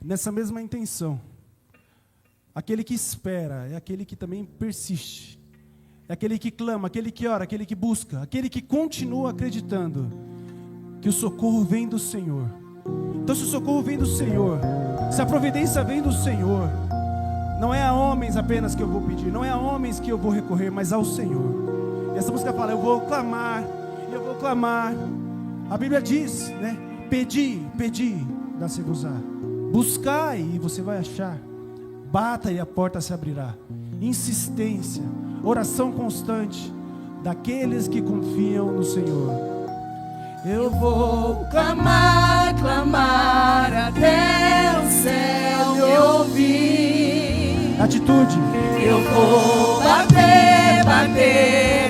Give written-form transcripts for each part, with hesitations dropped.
nessa mesma intenção. Aquele que espera é aquele que também persiste. É aquele que clama, aquele que ora, aquele que busca, aquele que continua acreditando que o socorro vem do Senhor. Então, se o socorro vem do Senhor, se a providência vem do Senhor, não é a homens apenas que eu vou pedir, não é a homens que eu vou recorrer, mas ao Senhor. E essa música fala, eu vou clamar. A Bíblia diz, né? Pedi, dá-se-vos-á. Buscai e você vai achar. Bata e a porta se abrirá. Insistência, oração constante daqueles que confiam no Senhor. Eu vou clamar até o céu me ouvir. Atitude. Eu vou bater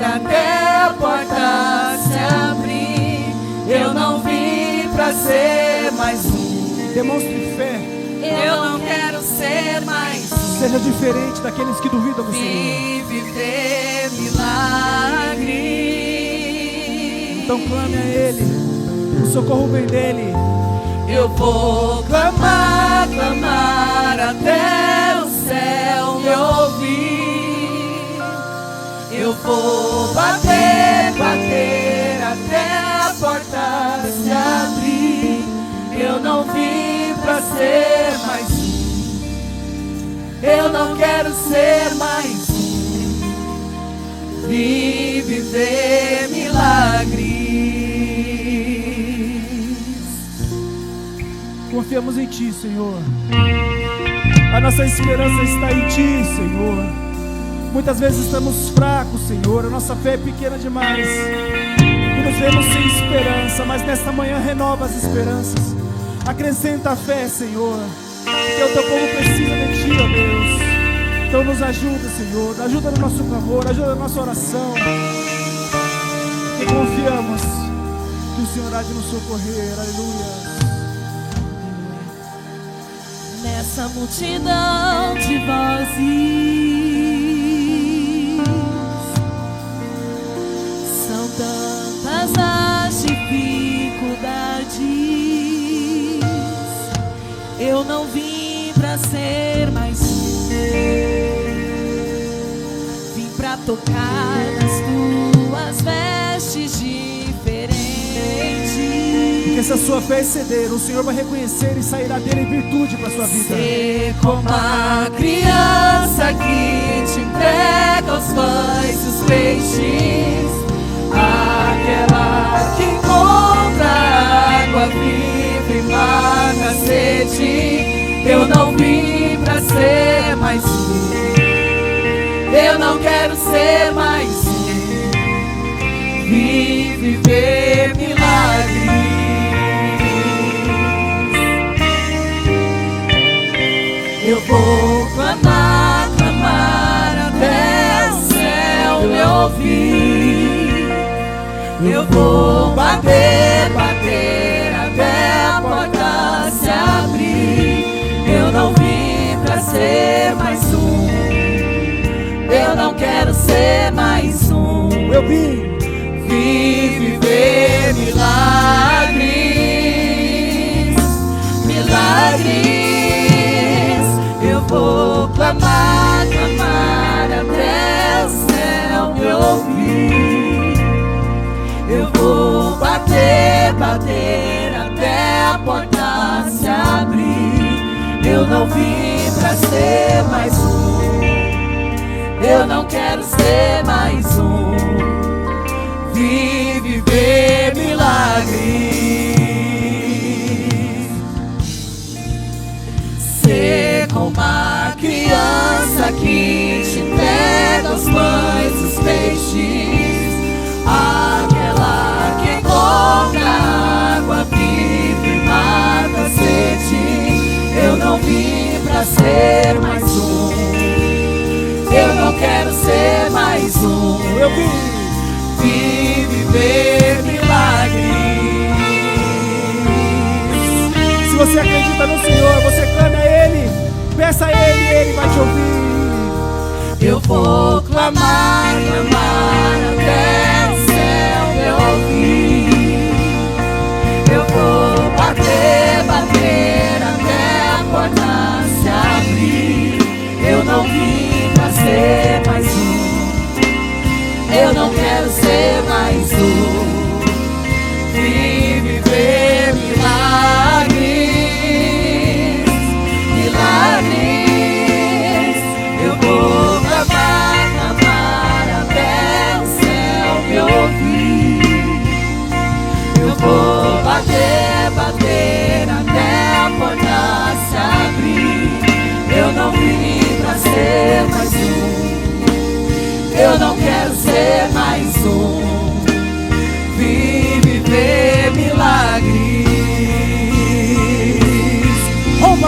até a porta se abrir. Eu não vim pra ser mais um. Demonstre fé. Eu não quero ser mais um. Seja diferente daqueles que duvidam do Senhor. Vim viver milagre. Então clame a Ele, o socorro vem dEle. Eu vou clamar até o céu me ouvir. Eu vou bater até a porta se abrir. Eu não vim pra ser mais um. Eu não quero ser mais um. Vim viver milagres. Confiamos em Ti, Senhor. A nossa esperança está em Ti, Senhor. Muitas vezes estamos fracos, Senhor. A nossa fé é pequena demais e nos vemos sem esperança. Mas nesta manhã renova as esperanças. Acrescenta a fé, Senhor, porque o Teu povo precisa de Ti, ó Deus. Então nos ajuda, Senhor. Ajuda no nosso clamor, ajuda na nossa oração. E confiamos que o Senhor há de nos socorrer. Aleluia. Nessa multidão de vozes, são tantas as dificuldades. Eu não vim pra ser mais um. Vim pra tocar nas tuas vestes diferentes. Porque se a sua fé exceder, o Senhor vai reconhecer e sairá dele em virtude para a sua vida. Ser como a criança que te entrega os pães e os peixes, aquela que encontra água viva e mata a sede. Eu não vim pra ser mais um. Eu não quero ser mais um. Vim viver milagres. Eu vou clamar até o céu me ouvir. Eu vou bater até a porta se abrir. Eu não vim pra ser mais um. Eu não quero ser mais um. Eu vim viver milagres. Eu vou clamar até o céu me ouvir. Eu vou bater até a porta se abrir. Eu não vim pra ser mais um. Eu não quero ser mais um. Vim viver milagres. Ser como a criança que te entrega os pães e os peixes, aquela que encontra água viva e mata a sede. Eu não vim pra ser mais um. Eu não quero ser mais um. Eu vim viver milagres. Se você acredita no Senhor, você clame a Ele, peça a Ele e Ele vai te ouvir. Eu vou clamar até o céu me ouvir. Eu vou bater até a porta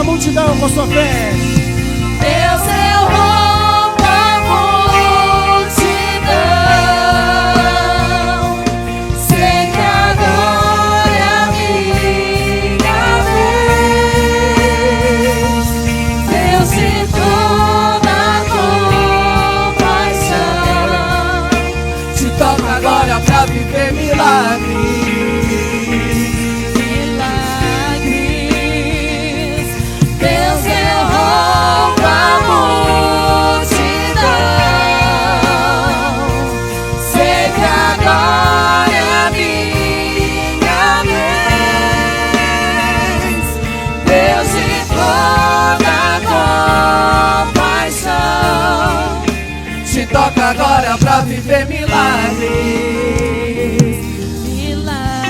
a multidão com a sua fé. Deus, eu roubo a multidão, sei que agora é a minha vez. Deus, de toda compaixão, te toca agora pra viver milagres. Toca agora pra viver milagres. Milagres.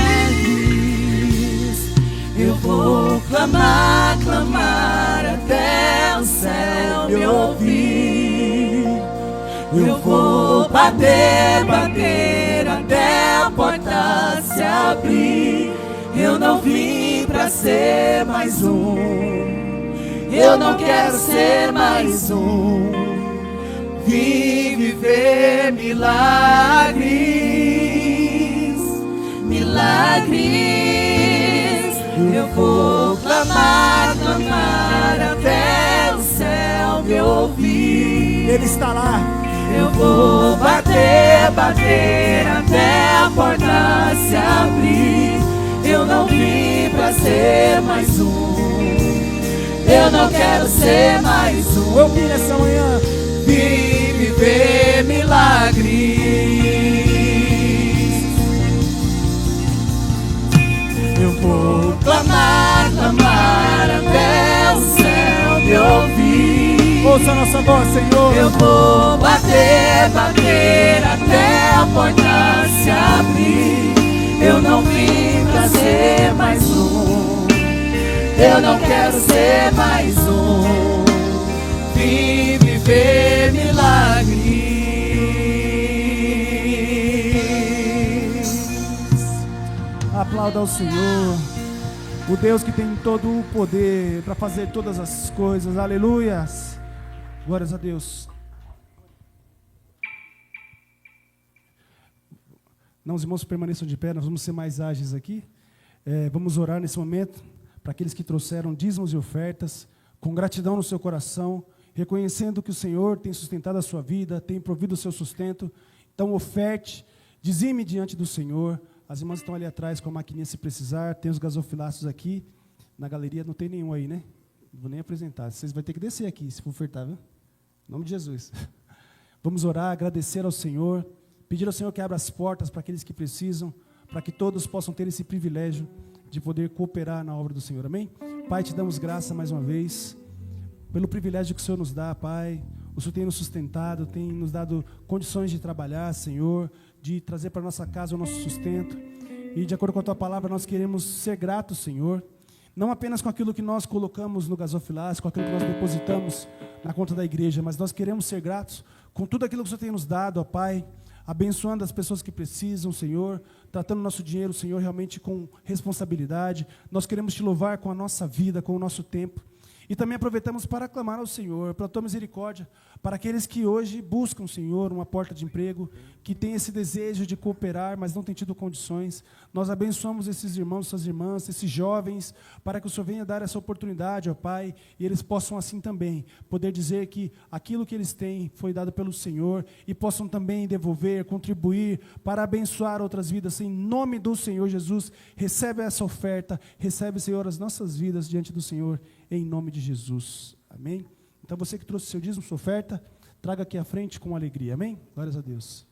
Eu vou clamar, clamar até o céu me ouvir. Eu vou bater, bater até a porta se abrir. Eu não vim pra ser mais um. Eu não quero ser mais um. Vim viver milagres, milagres. Eu vou clamar, clamar até o céu me ouvir. Ele está lá. Eu vou bater, bater até a porta se abrir. Eu não vim pra ser mais um. Eu não quero ser mais um. Eu vim nessa manhã. Vim viver milagres. Eu vou clamar, clamar até o céu me ouvir. Ouça a nossa voz, Senhor. Eu vou bater, bater até a porta se abrir. Eu não vim pra ser mais um. Eu não quero ser mais um. Vim viver milagres. Aplauda ao Senhor, o Deus que tem todo o poder para fazer todas as coisas. Aleluias. Glórias a Deus. Não, os irmãos permaneçam de pé, nós vamos ser mais ágeis aqui. Vamos orar nesse momento para aqueles que trouxeram dízimos e ofertas, com gratidão no seu coração, reconhecendo que o Senhor tem sustentado a sua vida, tem provido o seu sustento. Então oferte, dizime diante do Senhor. As irmãs estão ali atrás com a maquininha se precisar, tem os gasofilaços aqui, na galeria não tem nenhum aí, né? Não vou nem apresentar, vocês vão ter que descer aqui, se for ofertar, viu? Em nome de Jesus. Vamos orar, agradecer ao Senhor, pedir ao Senhor que abra as portas para aqueles que precisam, para que todos possam ter esse privilégio de poder cooperar na obra do Senhor, amém? Pai, te damos graça mais uma vez, pelo privilégio que o Senhor nos dá, Pai. O Senhor tem nos sustentado, tem nos dado condições de trabalhar, Senhor, de trazer para a nossa casa o nosso sustento. E de acordo com a Tua palavra, nós queremos ser gratos, Senhor, não apenas com aquilo que nós colocamos no gasofilácio, com aquilo que nós depositamos na conta da igreja, mas nós queremos ser gratos com tudo aquilo que o Senhor tem nos dado, ó Pai, abençoando as pessoas que precisam, Senhor, tratando o nosso dinheiro, Senhor, realmente com responsabilidade. Nós queremos Te louvar com a nossa vida, com o nosso tempo. E também aproveitamos para clamar ao Senhor, pela Tua misericórdia, para aqueles que hoje buscam, Senhor, uma porta de emprego, que têm esse desejo de cooperar, mas não têm tido condições. Nós abençoamos esses irmãos, essas irmãs, esses jovens, para que o Senhor venha dar essa oportunidade, ó Pai, e eles possam assim também poder dizer que aquilo que eles têm foi dado pelo Senhor, e possam também devolver, contribuir, para abençoar outras vidas, em nome do Senhor Jesus. Recebe essa oferta, recebe, Senhor, as nossas vidas diante do Senhor, em nome de Jesus, amém? Então você que trouxe seu dízimo, sua oferta, traga aqui à frente com alegria, amém? Glórias a Deus.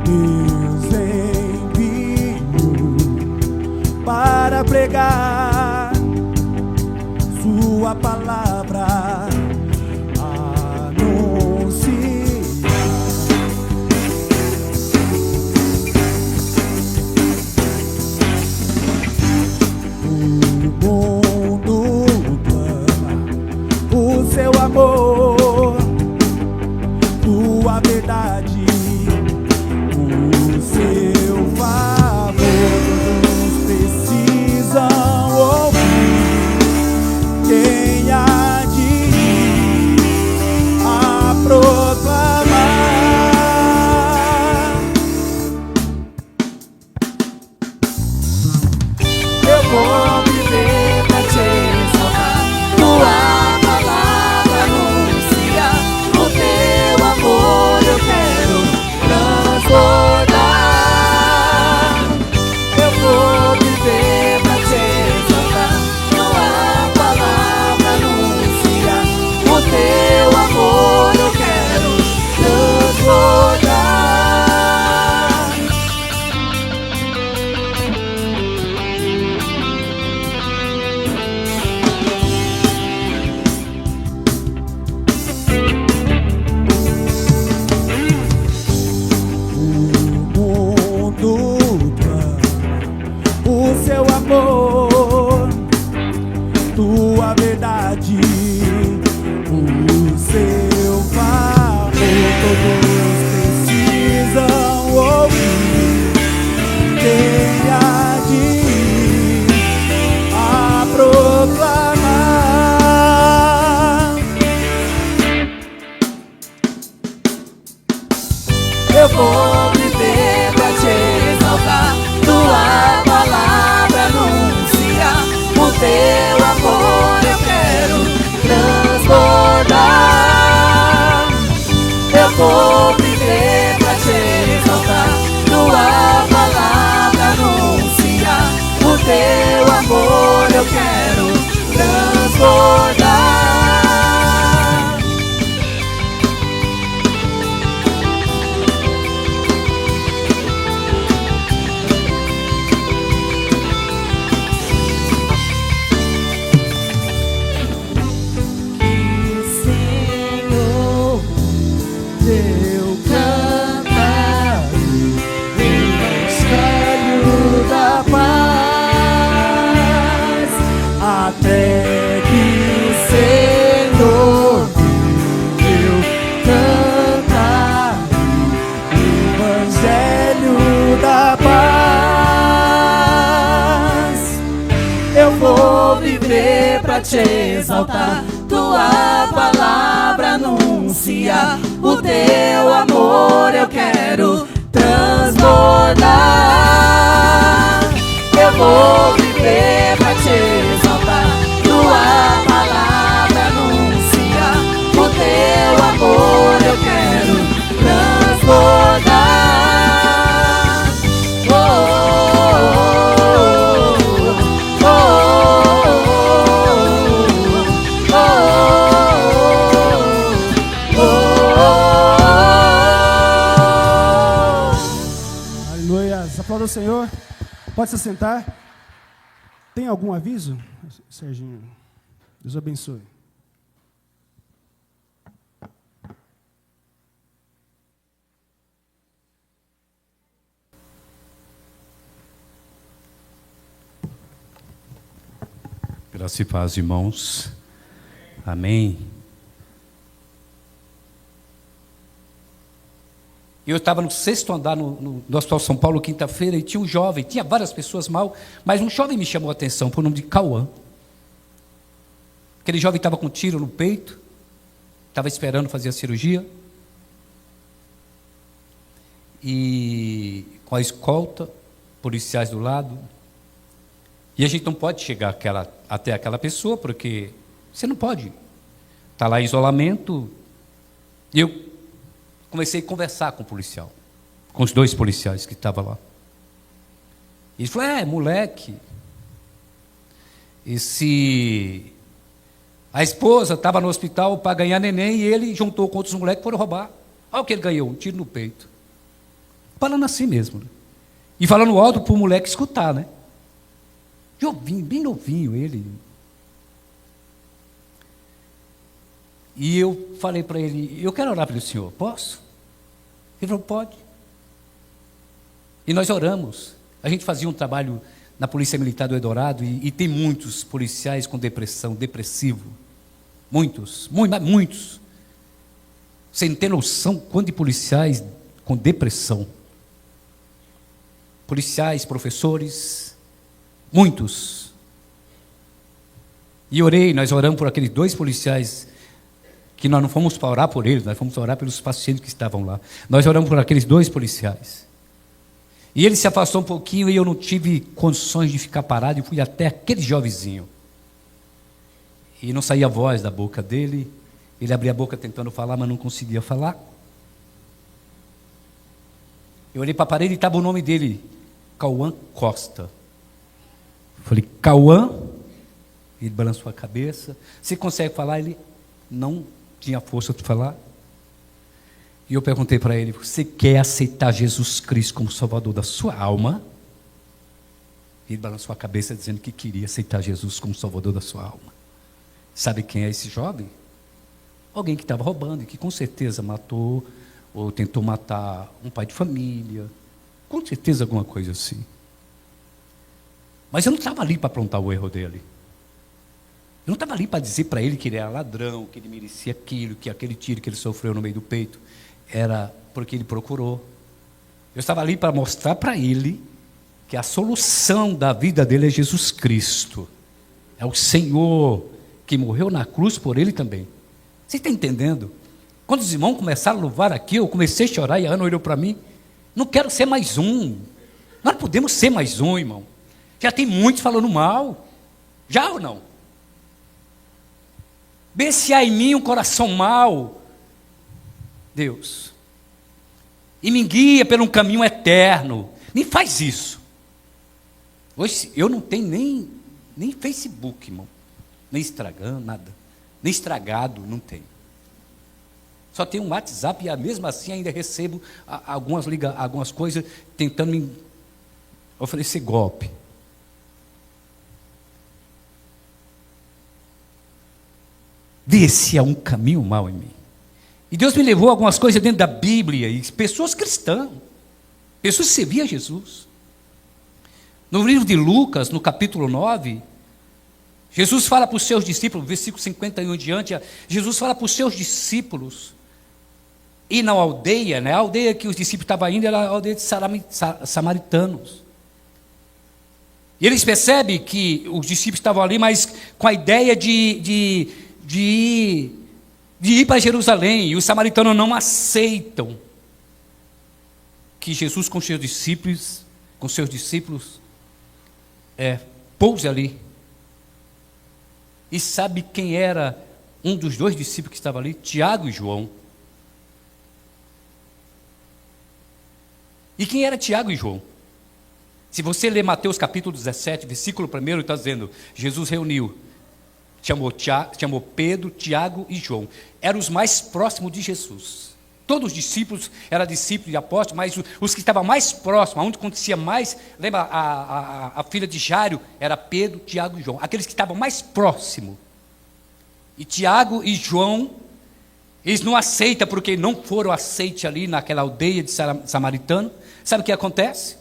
Deus enviou para pregar Sua palavra, anunciar o mundo teu amor eu quero transbordar. Até que o Senhor eu cantar o Evangelho da paz. Eu vou viver pra te exaltar, tua palavra anunciar, o teu amor eu quero transbordar. Eu vou viver pra te exaltar, tua palavra anunciar, o teu amor eu quero transbordar. Oh, oh, oh, oh, oh. Aleluia. Aplauda o Senhor. Pode se sentar. Tem algum aviso, Serginho? Deus abençoe. Graça e paz, irmãos. Amém. Eu estava no 6º andar no Hospital São Paulo, quinta-feira, e tinha um jovem, tinha várias pessoas mal, mas um jovem me chamou a atenção, por nome de Cauã. Aquele jovem estava com um tiro no peito, estava esperando fazer a cirurgia, e com a escolta, policiais do lado, e a gente não pode chegar até aquela pessoa, porque você não pode. Está lá em isolamento, e eu comecei a conversar com o policial, com os 2 policiais que estavam lá. Ele falou, moleque, a esposa estava no hospital para ganhar neném e ele juntou com outros moleques e foram roubar. Olha o que ele ganhou, um tiro no peito. Falando assim mesmo, né? E falando alto para o moleque escutar, né? Jovinho, bem novinho ele. E eu falei para ele, eu quero orar pelo senhor, posso? Ele falou, pode. E nós oramos. A gente fazia um trabalho na Polícia Militar do Eldorado e tem muitos policiais com depressão, depressivo. Muitos. Você não tem noção quanto de policiais com depressão. Policiais, professores, muitos. E nós oramos por aqueles 2 policiais, que nós não fomos para orar por eles, nós fomos orar pelos pacientes que estavam lá. Nós oramos por aqueles 2 policiais. E ele se afastou um pouquinho e eu não tive condições de ficar parado e fui até aquele jovenzinho. E não saía voz da boca dele. Ele abria a boca tentando falar, mas não conseguia falar. Eu olhei para a parede e estava o nome dele, Cauã Costa. Falei, Cauã? Ele balançou a cabeça. Você consegue falar? Ele não tinha força de falar. E eu perguntei para ele, você quer aceitar Jesus Cristo como Salvador da sua alma? Ele balançou a cabeça dizendo que queria aceitar Jesus como Salvador da sua alma. Sabe quem é esse jovem? Alguém que estava roubando e que com certeza matou ou tentou matar um pai de família. Com certeza alguma coisa assim. Mas eu não estava ali para apontar o erro dele. Eu não estava ali para dizer para ele que ele era ladrão, que ele merecia aquilo, que aquele tiro que ele sofreu no meio do peito era porque ele procurou. Eu estava ali para mostrar para ele que a solução da vida dele é Jesus Cristo. É o Senhor que morreu na cruz por ele também. Você está entendendo? Quando os irmãos começaram a louvar aqui, eu comecei a chorar e a Ana olhou para mim. Não quero ser mais um. Nós não podemos ser mais um, irmão. Já tem muitos falando mal. Já ou não? Vê se há em mim um coração mau, Deus, e me guia por um caminho eterno. Nem faz isso. Hoje eu não tenho nem Facebook, irmão. Nem Instagram, nada. Nem estragado, não tenho. Só tenho um WhatsApp e mesmo assim ainda recebo algumas coisas tentando me oferecer golpe. Desse é um caminho mau em mim. E Deus me levou a algumas coisas dentro da Bíblia, e pessoas cristãs, pessoas que serviam a Jesus. No livro de Lucas, no capítulo 9, Jesus fala para os seus discípulos, versículo 51 em diante, Jesus fala para os seus discípulos, e na aldeia, né, a aldeia que os discípulos estavam indo era a aldeia de samaritanos. E eles percebem que os discípulos estavam ali, mas com a ideia de ir para Jerusalém, e os samaritanos não aceitam que Jesus com seus discípulos pouse ali. E sabe quem era um dos dois discípulos que estava ali? Tiago e João. E quem era Tiago e João? Se você ler Mateus capítulo 17, versículo 1, está dizendo, Jesus reuniu, chamou Pedro, Tiago e João. Eram os mais próximos de Jesus. Todos os discípulos eram discípulos e apóstolos, mas os que estavam mais próximos, onde acontecia mais, lembra, a filha de Jairo, era Pedro, Tiago e João. Aqueles que estavam mais próximos. E Tiago e João, eles não aceitam, porque não foram aceitos ali naquela aldeia de samaritano. Sabe o que acontece?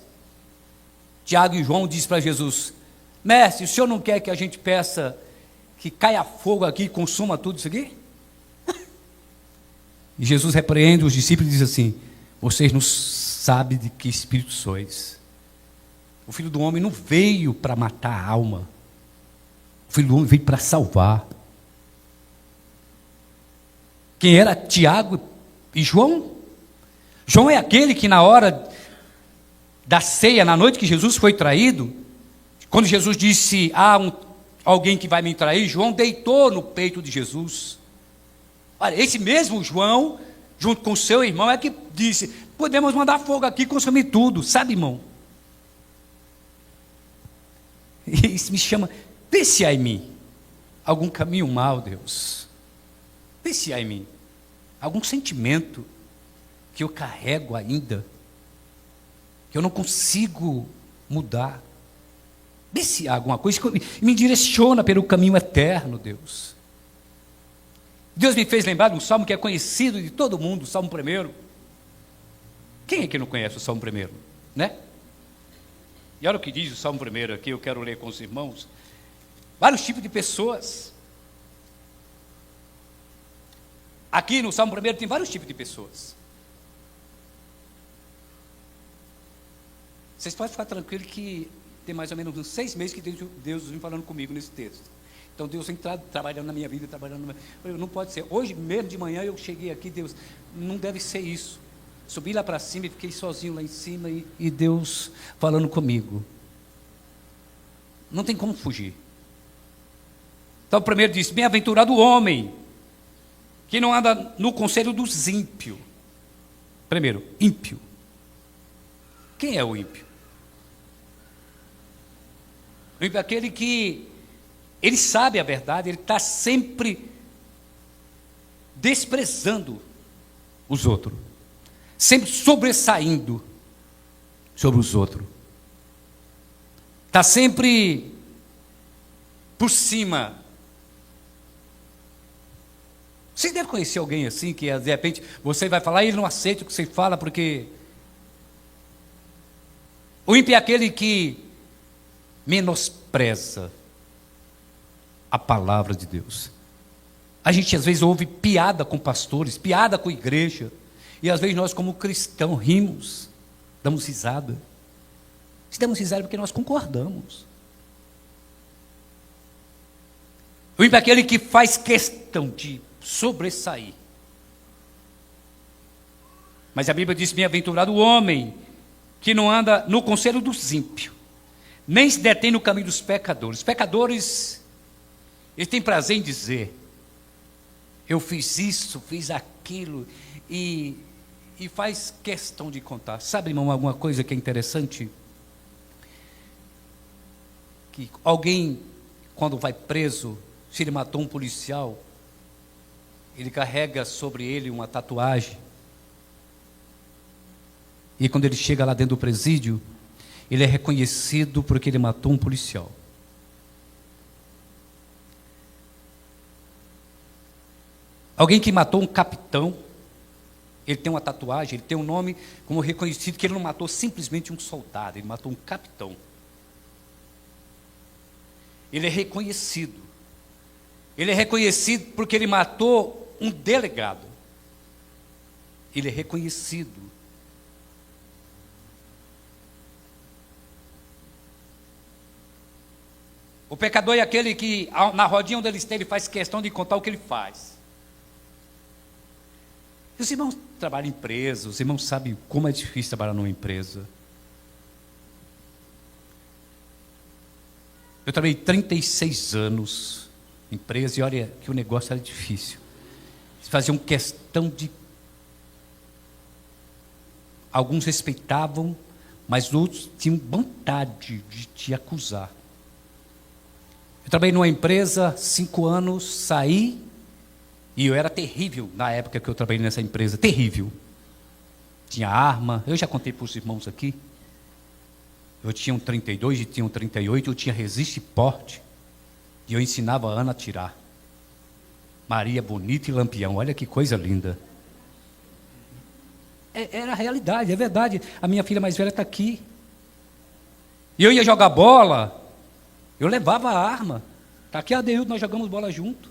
Tiago e João dizem para Jesus, mestre, o senhor não quer que a gente peça que caia fogo aqui e consuma tudo isso aqui? E Jesus repreende os discípulos e diz assim, vocês não sabem de que espírito sois. O Filho do Homem não veio para matar a alma. O Filho do Homem veio para salvar. Quem era Tiago e João? João é aquele que na hora da ceia, na noite que Jesus foi traído, quando Jesus disse, alguém que vai me trair, João deitou no peito de Jesus. Olha, esse mesmo João, junto com seu irmão, é que disse, podemos mandar fogo aqui e consumir tudo, sabe, irmão? E isso me chama, vê se há em mim algum caminho mau, Deus. Vê se há em mim algum sentimento que eu carrego ainda, que eu não consigo mudar. Vê se há alguma coisa que me direciona pelo caminho eterno, Deus. Deus me fez lembrar de um salmo que é conhecido de todo mundo, o Salmo 1. Quem é que não conhece o Salmo 1? Né? E olha o que diz o Salmo 1 aqui, eu quero ler com os irmãos. Vários tipos de pessoas. Aqui no Salmo 1 tem vários tipos de pessoas. Vocês podem ficar tranquilos que tem mais ou menos uns 6 meses que Deus vem falando comigo nesse texto. Então Deus vem trabalhando na minha vida, não pode ser. Hoje mesmo de manhã eu cheguei aqui, Deus, não deve ser isso. Subi lá para cima e fiquei sozinho lá em cima e Deus falando comigo. Não tem como fugir. Então o primeiro diz, bem-aventurado o homem que não anda no conselho dos ímpios. Primeiro, ímpio. Quem é o ímpio? O ímpio é aquele que ele sabe a verdade, ele está sempre desprezando os outros, sempre sobressaindo sobre os outros, está sempre por cima. Você deve conhecer alguém assim, que de repente você vai falar e ele não aceita o que você fala, porque o ímpio é aquele que menospreza a palavra de Deus. A gente às vezes ouve piada com pastores, piada com igreja, e às vezes nós como cristãos rimos, damos risada. Se damos risada porque nós concordamos. O ímpio é aquele que faz questão de sobressair. Mas a Bíblia diz, bem-aventurado o homem que não anda no conselho dos ímpios, nem se detém no caminho dos pecadores. Os pecadores, eles têm prazer em dizer, eu fiz isso, fiz aquilo, e faz questão de contar. Sabe, irmão, alguma coisa que é interessante? que alguém, quando vai preso, se ele matou um policial, ele carrega sobre ele uma tatuagem. E quando ele chega lá dentro do presídio, ele é reconhecido porque ele matou um policial. Alguém que matou um capitão, ele tem uma tatuagem, ele tem um nome como reconhecido, que ele não matou simplesmente um soldado, ele matou um capitão. Ele é reconhecido. Ele é reconhecido porque ele matou um delegado. Ele é reconhecido. O pecador é aquele que, na rodinha onde ele está, ele faz questão de contar o que ele faz. E os irmãos trabalham em empresa, os irmãos sabem como é difícil trabalhar numa empresa. Eu trabalhei 36 anos em empresa e olha que o negócio era difícil. Eles faziam questão de... Alguns respeitavam, mas outros tinham vontade de te acusar. Eu trabalhei numa empresa 5 anos, saí, e eu era terrível na época que eu trabalhei nessa empresa, terrível. Tinha arma, eu já contei para os irmãos aqui. Eu tinha um 32 e tinha um 38, eu tinha resiste e porte. E eu ensinava a Ana a atirar. Maria bonita e Lampião, olha que coisa linda. Era a realidade, é verdade. A minha filha mais velha está aqui. E eu ia jogar bola, eu levava a arma. Está aqui a Adeildo, nós jogamos bola junto.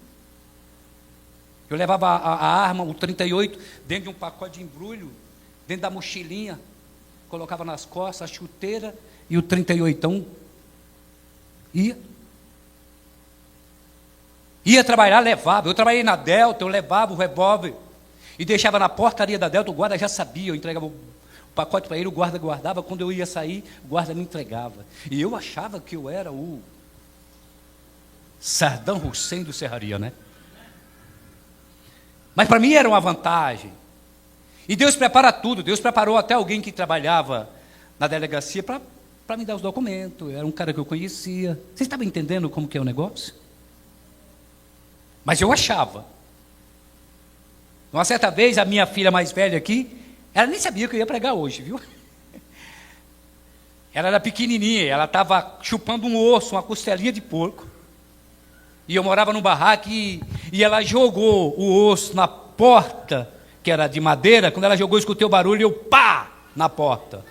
Eu levava a arma, o 38, dentro de um pacote de embrulho, dentro da mochilinha, colocava nas costas a chuteira e o 38 ia. Ia trabalhar, levava. Eu trabalhei na Delta, eu levava o revólver e deixava na portaria da Delta, o guarda já sabia, eu entregava o pacote para ele, o guarda guardava, quando eu ia sair, o guarda me entregava. E eu achava que eu era o Saddam Hussein do Serraria, né? Mas para mim era uma vantagem. E Deus prepara tudo. Deus preparou até alguém que trabalhava na delegacia para me dar os documentos. Era um cara que eu conhecia. Vocês estavam entendendo como que é o negócio? Mas eu achava. Uma certa vez, a minha filha mais velha aqui, ela nem sabia que eu ia pregar hoje, viu? Ela era pequenininha, ela estava chupando um osso, uma costelinha de porco. E eu morava num barraco e ela jogou o osso na porta, que era de madeira. Quando ela jogou, eu escutei o barulho e eu pá na porta.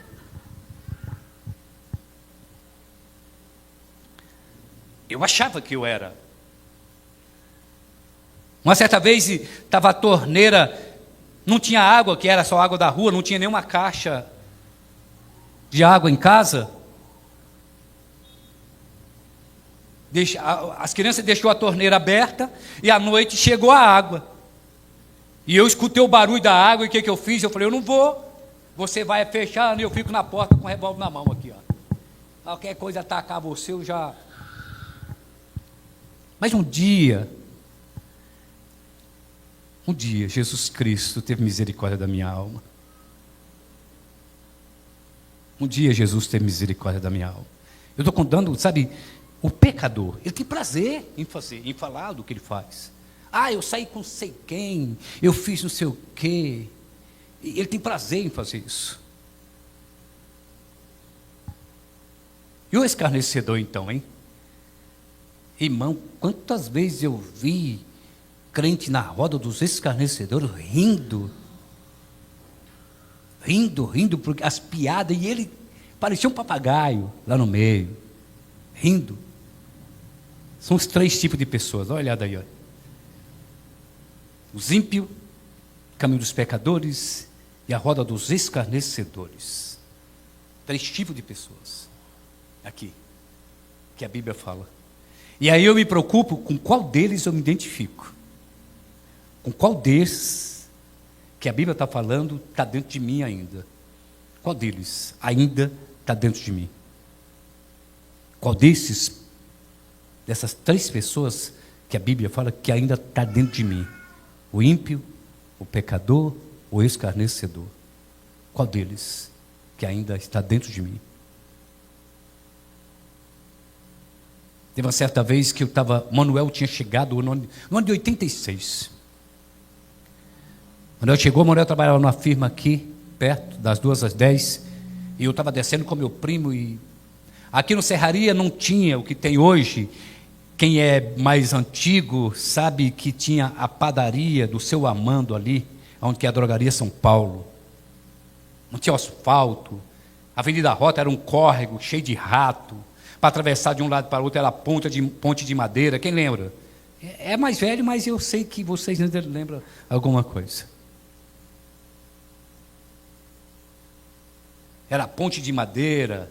Eu achava que eu era. Uma certa vez estava a torneira, não tinha água, que era só água da rua, não tinha nenhuma caixa de água em casa. As crianças deixou a torneira aberta e à noite chegou a água. E eu escutei o barulho da água e o que eu fiz? Eu falei, eu não vou. Você vai fechar e eu fico na porta com o revólver na mão aqui, ó. Qualquer coisa atacar você, eu já... Mas um dia, Jesus Cristo teve misericórdia da minha alma. Um dia Jesus teve misericórdia da minha alma. Eu estou contando, sabe... O pecador, ele tem prazer em falar do que ele faz. Eu saí com sei quem, eu fiz não sei o quê. Ele tem prazer em fazer isso. E o escarnecedor então, hein? Irmão, quantas vezes eu vi crente na roda dos escarnecedores rindo, porque as piadas, e ele parecia um papagaio lá no meio, rindo. São os 3 tipos de pessoas, olha olhada aí. Olha. Os ímpios, caminho dos pecadores e a roda dos escarnecedores. 3 tipos de pessoas. Aqui, que a Bíblia fala. E aí eu me preocupo com qual deles eu me identifico. Com qual desses que a Bíblia está falando está dentro de mim ainda. Qual deles ainda está dentro de mim? Qual dessas 3 pessoas que a Bíblia fala que ainda está dentro de mim? O ímpio, o pecador, o escarnecedor. Qual deles que ainda está dentro de mim? Teve uma certa vez que Manuel tinha chegado no ano de 86. Manuel chegou, Manuel trabalhava numa firma aqui, perto, das 2 às 10, e eu estava descendo com meu primo, e aqui no Serraria não tinha o que tem hoje. Quem é mais antigo sabe que tinha a padaria do seu Amando ali, onde que é a drogaria São Paulo. Não tinha asfalto, a Avenida Rota era um córrego cheio de rato, para atravessar de um lado para o outro era ponte de madeira. Quem lembra? É mais velho, mas eu sei que vocês ainda lembram alguma coisa. Era ponte de madeira.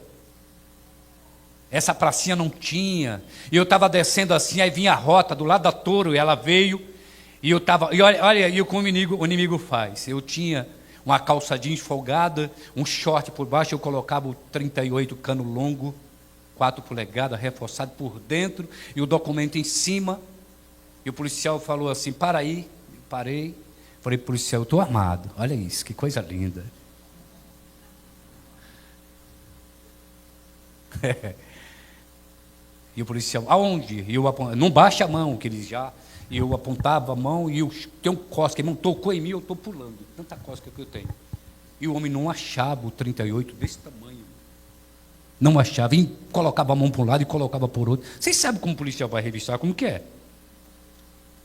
Essa pracinha não tinha. E eu estava descendo assim, aí vinha a Rota do lado da Toro, e ela veio, e eu estava. E olha aí o que o inimigo faz. Eu tinha uma calça jeans folgada, um short por baixo, eu colocava o 38 cano longo, 4 polegadas, reforçado por dentro, e o documento em cima. E o policial falou assim: para aí. Eu parei. Falei: policial, eu estou armado. Olha isso, que coisa linda. E o policial: aonde? E eu não baixa a mão, que ele já. E eu apontava a mão, e eu tenho cosca, ele não tocou em mim, eu estou pulando, tanta cosca que eu tenho. E o homem não achava o 38 desse tamanho. Não achava, e colocava a mão para um lado e colocava por outro. Vocês sabem como o policial vai revistar, como que é?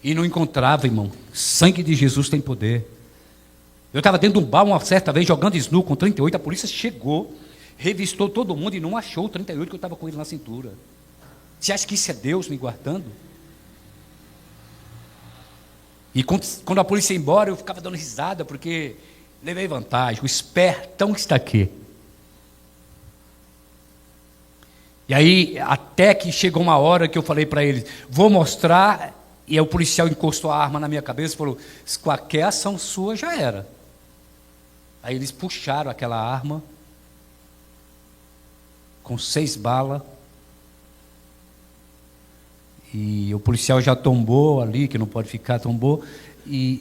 E não encontrava, irmão. Sangue de Jesus tem poder. Eu estava dentro de um bar uma certa vez, jogando snu com 38, a polícia chegou, revistou todo mundo e não achou o 38 que eu estava com ele na cintura. Você acha que isso é Deus me guardando? E quando a polícia ia embora, eu ficava dando risada, porque levei vantagem, o espertão que está aqui. E aí, até que chegou uma hora que eu falei para eles: vou mostrar, e aí o policial encostou a arma na minha cabeça e falou: qualquer ação sua já era. Aí eles puxaram aquela arma, com 6 balas, e o policial já tombou ali, que não pode ficar, tombou, e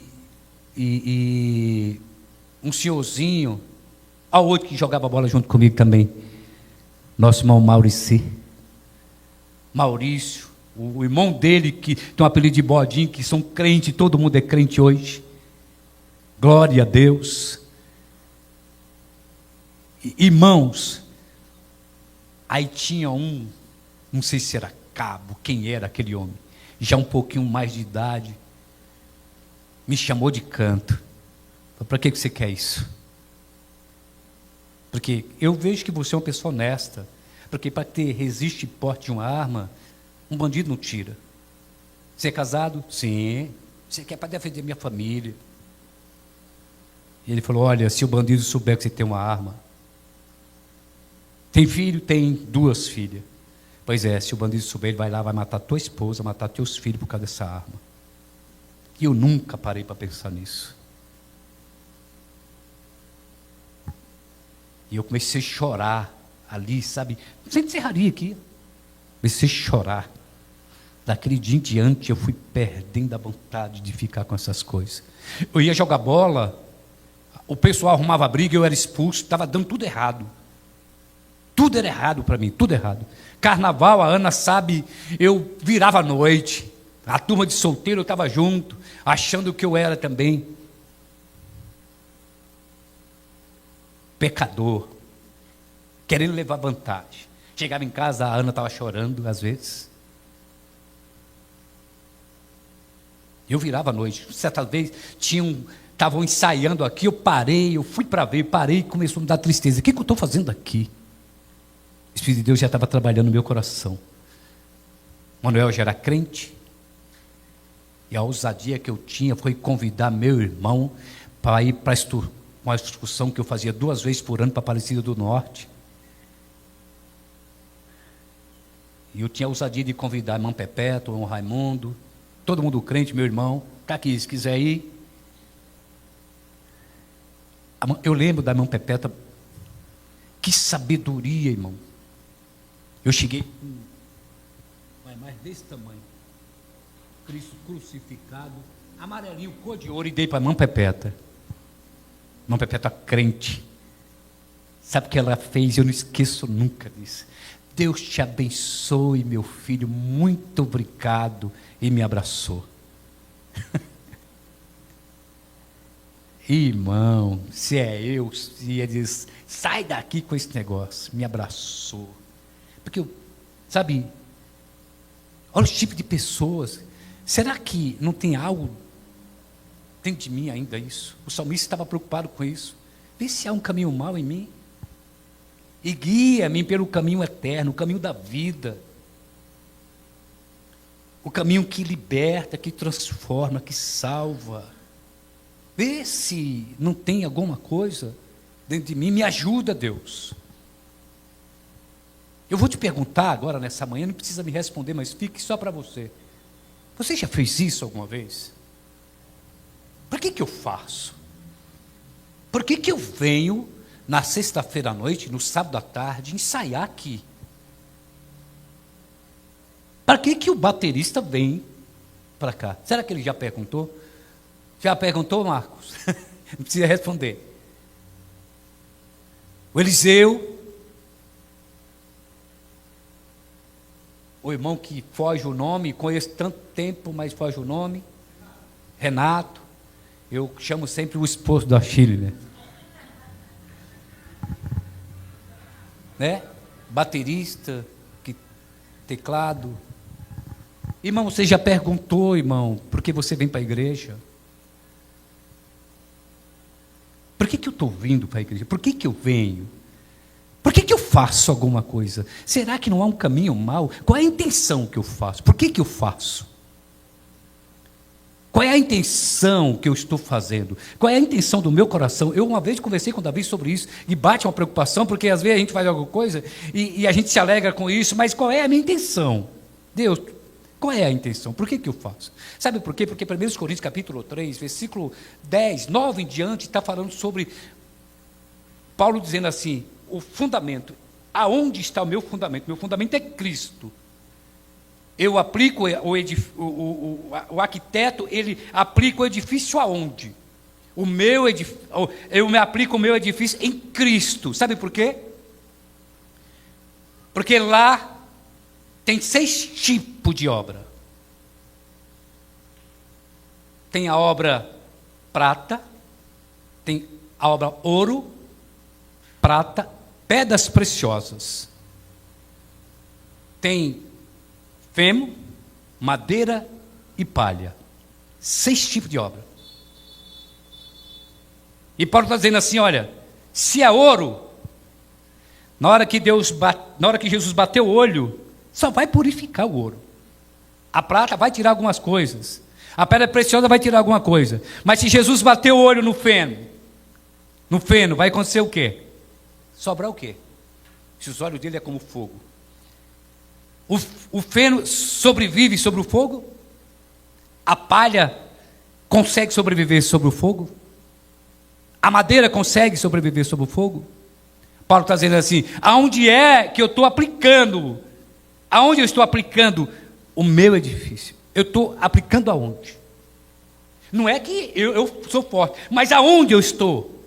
um senhorzinho, ao outro que jogava bola junto comigo também, nosso irmão Maurício, o irmão dele, que tem um apelido de Bodinho, que são crentes, todo mundo é crente hoje, glória a Deus. Irmãos, aí tinha não sei se era cabo, quem era aquele homem, já um pouquinho mais de idade, me chamou de canto. Para que você quer isso? Porque eu vejo que você é uma pessoa honesta, porque para ter resiste porte de uma arma, um bandido não tira. Você é casado? Sim. Você quer para defender minha família. E ele falou: olha, se o bandido souber que você tem uma arma. Tem filho? Tem 2 filhas. Pois é, se o bandido souber, ele vai lá, vai matar tua esposa, matar teus filhos por causa dessa arma. E eu nunca parei para pensar nisso. E eu comecei a chorar ali, sabe? Sem serraria aqui. Comecei a chorar. Daquele dia em diante, eu fui perdendo a vontade de ficar com essas coisas. Eu ia jogar bola, o pessoal arrumava briga, eu era expulso, estava dando tudo errado. Tudo era errado para mim, tudo errado. Carnaval, a Ana sabe, eu virava à noite, a turma de solteiro eu estava junto, achando que eu era também pecador, querendo levar vantagem. Chegava em casa, a Ana estava chorando às vezes. Eu virava à noite. Certa vez estavam ensaiando aqui, eu parei, eu fui para ver, parei e começou a me dar tristeza. O que eu estou fazendo aqui? O Espírito de Deus já estava trabalhando no meu coração. Manuel já era crente, e a ousadia que eu tinha foi convidar meu irmão para ir para uma excursão que eu fazia 2 vezes por ano para Aparecida do Norte. E eu tinha a ousadia de convidar a irmã Perpétua, o irmão Raimundo, todo mundo crente, meu irmão, está aqui, se quiser ir. Eu lembro da irmã Perpétua, que sabedoria, irmão. Eu cheguei mais desse tamanho, Cristo crucificado, amarelinho, cor de ouro, e dei para a irmã Perpétua. Irmã Perpétua crente. Sabe o que ela fez? Eu não esqueço nunca disso. Deus te abençoe, meu filho, muito obrigado, e me abraçou. Irmão, se é eu, se ele diz, sai daqui com esse negócio, me abraçou. Porque, sabe, olha os tipos de pessoas. Será que não tem algo dentro de mim ainda isso? O salmista estava preocupado com isso. Vê se há um caminho mau em mim. E guia-me pelo caminho eterno, o caminho da vida. O caminho que liberta, que transforma, que salva. Vê se não tem alguma coisa dentro de mim. Me ajuda, Deus. Eu vou te perguntar agora nessa manhã, não precisa me responder, mas fique só para você. Você já fez isso alguma vez? Por que eu faço? Por que eu venho na sexta-feira à noite, no sábado à tarde, ensaiar aqui? Para que o baterista vem para cá? Será que ele já perguntou? Já perguntou, Marcos? Não precisa responder. O Eliseu, o irmão que foge o nome, conheço tanto tempo, mas foge o nome, Renato, eu chamo sempre o esposo do Achille, né? Baterista, teclado. Irmão, você já perguntou, irmão, por que você vem para a igreja? Por que eu estou vindo para a igreja? Por que eu venho? Por que eu faço alguma coisa? Será que não há um caminho mau? Qual é a intenção que eu faço? Por que eu faço? Qual é a intenção que eu estou fazendo? Qual é a intenção do meu coração? Eu uma vez conversei com o Davi sobre isso, e bate uma preocupação, porque às vezes a gente faz alguma coisa, e a gente se alegra com isso, mas qual é a minha intenção? Deus, qual é a intenção? Por que eu faço? Sabe por quê? Porque 1 Coríntios capítulo 3, versículo 10, 9 em diante, está falando sobre Paulo dizendo assim, o fundamento, aonde está o meu fundamento? Meu fundamento é Cristo. Eu aplico o arquiteto, ele aplica o edifício aonde? Eu me aplico o meu edifício em Cristo. Sabe por quê? Porque lá tem 6 tipos de obra. Tem a obra prata, tem a obra ouro, prata, pedras preciosas. Tem feno, madeira e palha. 6 tipos de obra. E Paulo está dizendo assim, olha, se é ouro, na hora que Jesus bateu o olho, só vai purificar o ouro. A prata vai tirar algumas coisas. A pedra preciosa vai tirar alguma coisa. Mas se Jesus bateu o olho no feno, vai acontecer o quê? Sobrar o quê? Se os olhos dele é como fogo. O feno sobrevive sobre o fogo? A palha consegue sobreviver sobre o fogo? A madeira consegue sobreviver sobre o fogo? Paulo está dizendo assim, aonde é que eu estou aplicando? Aonde eu estou aplicando o meu edifício? Eu estou aplicando aonde? Não é que eu sou forte, mas aonde eu estou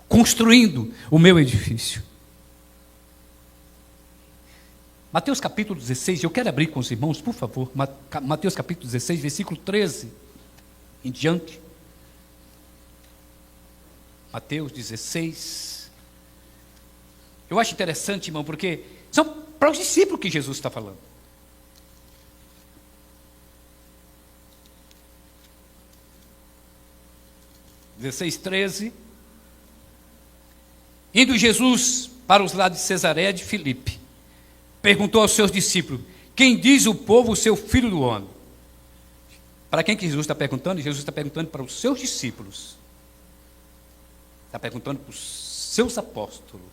construindo o meu edifício? Mateus capítulo 16, eu quero abrir com os irmãos, por favor, Mateus capítulo 16, versículo 13 em diante. Mateus 16. Eu acho interessante, irmão, porque são para os discípulos que Jesus está falando. (16:13) Indo Jesus para os lados de Cesareia de Filipe, perguntou aos seus discípulos, quem diz o povo ser o filho do homem? Para quem que Jesus está perguntando? Jesus está perguntando para os seus discípulos. Está perguntando para os seus apóstolos.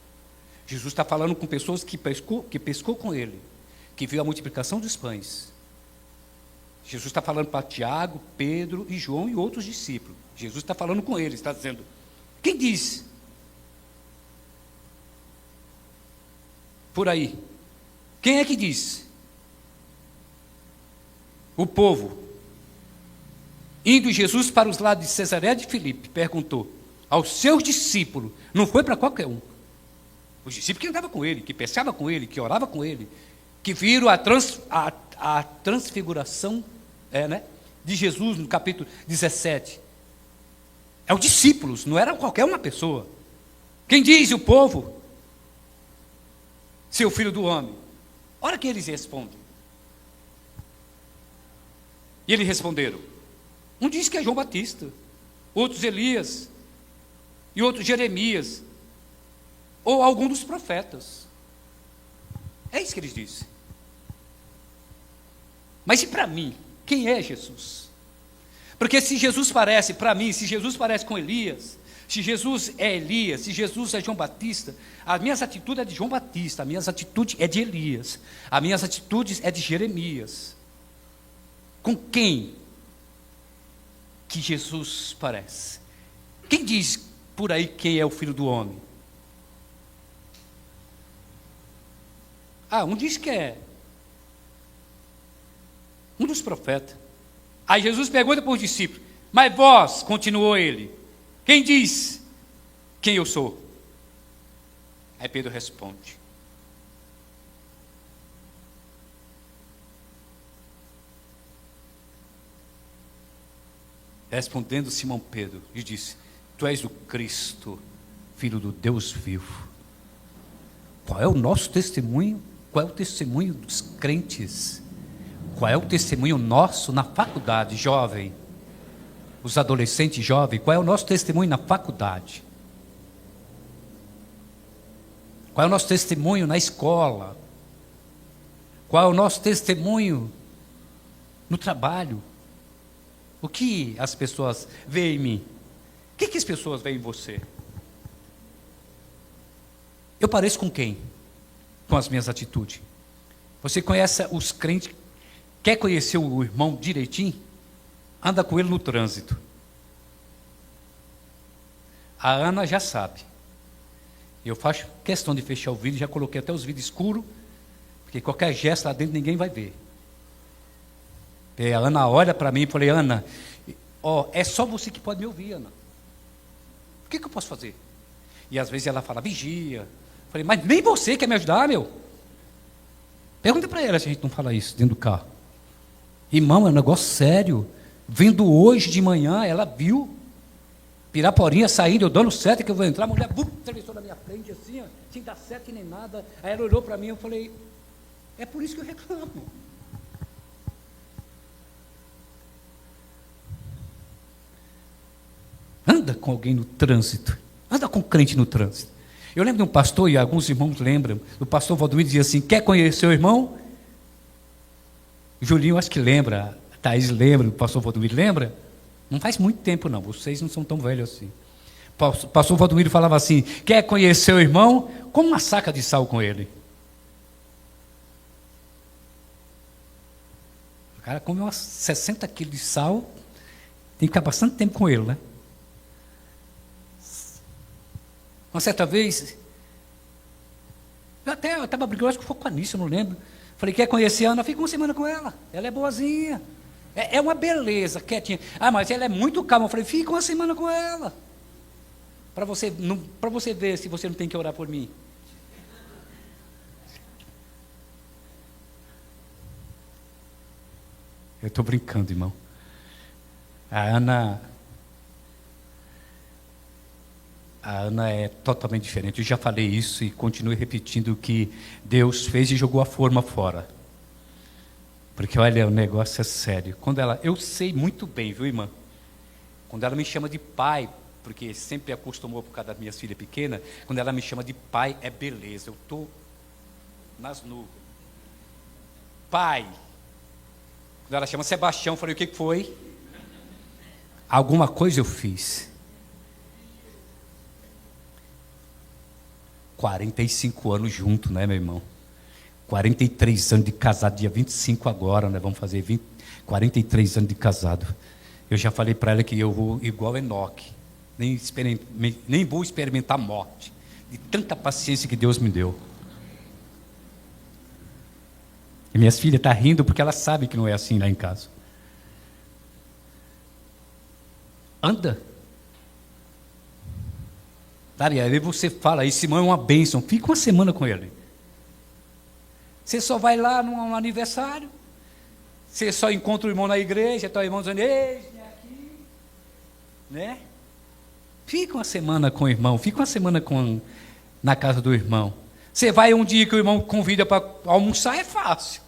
Jesus está falando com pessoas que pescou com ele, que viu a multiplicação dos pães. Jesus está falando para Tiago, Pedro e João e outros discípulos. Jesus está falando com eles, está dizendo, quem diz? Por aí. Quem é que diz? O povo. Indo Jesus para os lados de Cesareia de Filipe, perguntou aos seus discípulos, não foi para qualquer um. Os discípulos que andavam com ele, que pescavam com ele, que oravam com ele, que viram a transfiguração de Jesus no capítulo 17. É os discípulos, não era qualquer uma pessoa. Quem diz o povo? Seu filho do homem. Olha que eles respondem. E eles responderam. Um diz que é João Batista, outros Elias, e outros Jeremias, ou algum dos profetas. É isso que eles dizem. Mas e para mim? Quem é Jesus? Porque se Jesus parece, para mim, se Jesus parece com Elias, se Jesus é Elias, se Jesus é João Batista, as minhas atitudes é de João Batista, as minhas atitudes é de Elias, as minhas atitudes é de Jeremias. Com quem que Jesus parece? Quem diz por aí quem é o Filho do Homem? Um diz que é um dos profetas. Aí Jesus pergunta para os discípulos, mas vós, continuou ele, quem diz quem eu sou? Aí Pedro responde. Respondendo Simão Pedro, e disse, tu és o Cristo, Filho do Deus vivo. Qual é o nosso testemunho? Qual é o testemunho dos crentes? Qual é o testemunho nosso na faculdade, jovem? Os adolescentes jovens, qual é o nosso testemunho na faculdade? Qual é o nosso testemunho na escola? Qual é o nosso testemunho no trabalho? O que as pessoas veem em mim? O que as pessoas veem em você? Eu pareço com quem? Com as minhas atitudes. Você conhece os crentes? Quer conhecer o irmão direitinho? Anda com ele no trânsito. A Ana já sabe. Eu faço questão de fechar o vídeo, já coloquei até os vídeos escuros, porque qualquer gesto lá dentro ninguém vai ver. E a Ana olha para mim e falei, Ana, é só você que pode me ouvir, Ana. O que eu posso fazer? E às vezes ela fala, vigia. Eu falei, mas nem você quer me ajudar, meu? Pergunta para ela se a gente não fala isso dentro do carro. Irmão, é um negócio sério. Vindo hoje de manhã, ela viu Piraporinha saindo, eu dando seta que eu vou entrar, a mulher atravessou na minha frente assim, sem dar seta que nem nada. Aí ela olhou para mim e eu falei, é por isso que eu reclamo. Anda com alguém no trânsito, anda com crente no trânsito. Eu lembro de um pastor, e alguns irmãos lembram, o pastor Valdomiro dizia assim, quer conhecer o irmão? Julinho acho que lembra, a Thaís lembra, o pastor Valdomiro lembra? Não faz muito tempo não, vocês não são tão velhos assim. O pastor Valdomiro falava assim, quer conhecer o irmão? Como uma saca de sal com ele. O cara come umas 60 quilos de sal, tem que ficar bastante tempo com ele, né? Uma certa vez, eu estava brigando, acho que foi com a Anícia, eu não lembro. Falei, quer conhecer a Ana? Fica uma semana com ela. Ela é boazinha. É uma beleza, quietinha. Mas ela é muito calma. Eu falei, fica uma semana com ela. Para você ver se você não tem que orar por mim. Eu estou brincando, irmão. A Ana é totalmente diferente. Eu já falei isso e continuo repetindo que Deus fez e jogou a forma fora. Porque olha, o negócio é sério. Eu sei muito bem, viu, irmã? Quando ela me chama de pai, porque sempre acostumou por causa das minhas filhas pequenas, quando ela me chama de pai, é beleza. Eu estou nas nuvens. Pai. Quando ela chama Sebastião, eu falei, o que foi? Alguma coisa eu fiz. 45 anos junto, né, meu irmão? 43 anos de casado, dia 25 agora, né? Vamos fazer 43 anos de casado. Eu já falei para ela que eu vou igual Enoque, nem vou experimentar a morte, de tanta paciência que Deus me deu. E minhas filhas estão rindo porque elas sabem que não é assim lá em casa. Anda. Sabe, aí você fala, esse irmão é uma bênção, fica uma semana com ele. Você só vai lá num aniversário, você só encontra o irmão na igreja, está o irmão dizendo, ei, aqui, né? Fica uma semana com o irmão, fica uma semana na casa do irmão. Você vai um dia que o irmão convida para almoçar, é fácil.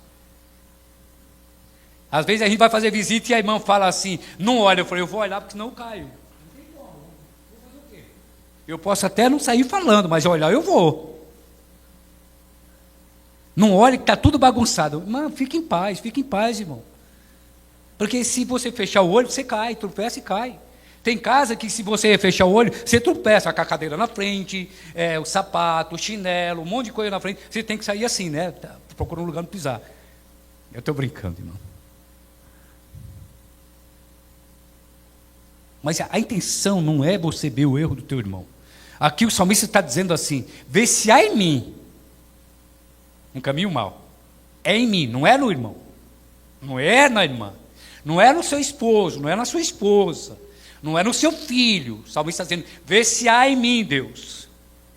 Às vezes a gente vai fazer visita e a irmã fala assim, não olha, eu falei, eu vou olhar porque senão eu caio. Não tem como, vou fazer o quê? Eu posso até não sair falando, mas olhar eu vou. Não olhe que está tudo bagunçado. Mano, fique em paz, irmão. Porque se você fechar o olho, você cai, tropeça e cai. Tem casa que se você fechar o olho, você tropeça com a cadeira na frente, o sapato, o chinelo, um monte de coisa na frente. Você tem que sair assim, né? Procurando um lugar para pisar. Eu estou brincando, irmão. Mas a intenção não é você ver o erro do teu irmão. Aqui o salmista está dizendo assim, vê se há em mim um caminho mau. É em mim, não é no irmão. Não é na irmã. Não é no seu esposo, não é na sua esposa. Não é no seu filho. O salmista está dizendo, vê se há em mim, Deus,